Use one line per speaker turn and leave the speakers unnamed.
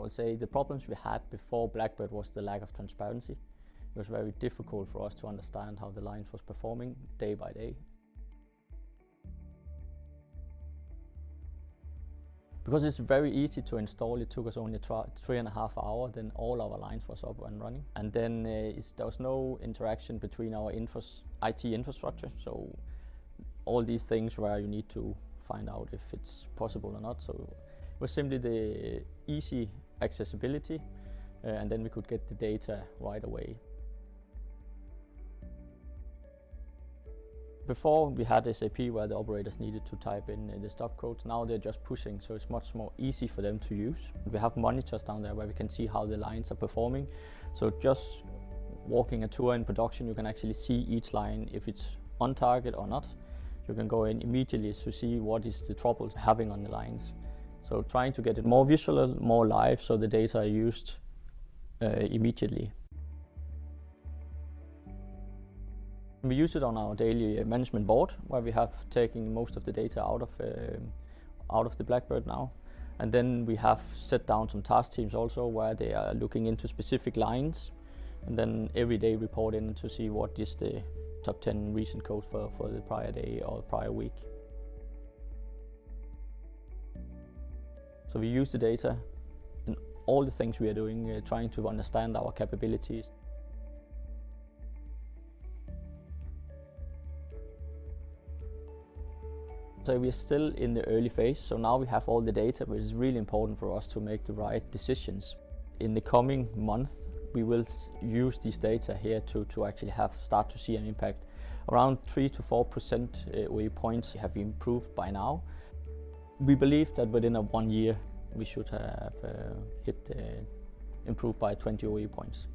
would say the problems we had before Blackbird was the lack of transparency. It was very difficult for us to understand how the lines was performing day by day. Because it's very easy to install, it took us only 3.5 hours, then all our lines was up and running. And then there was no interaction between our IT infrastructure, so all these things where you need to find out if it's possible or not. So it was simply the easy accessibility, and then we could get the data right away. Before we had SAP where the operators needed to type in the stop codes. Now they're just pushing, so it's much more easy for them to use. We have monitors down there where we can see how the lines are performing. So just walking a tour in production, you can actually see each line if it's on target or not. You can go in immediately to see what is the trouble having on the lines. So trying to get it more visual, more live, so the data are used immediately. We use it on our daily management board, where we have taken most of the data out of the Blackbird now. And then we have set down some task teams also, where they are looking into specific lines, and then every day report in to see what is the top 10 recent codes for the prior day or prior week. So we use the data in all the things we are doing, trying to understand our capabilities. So we are still in the early phase, so now we have all the data, but it's really important for us to make the right decisions. In the coming month, we will use these data here to actually start to see an impact. Around 3 to 4% OE points have improved by now. We believe that within 1 year we should have improved by 20 OE points.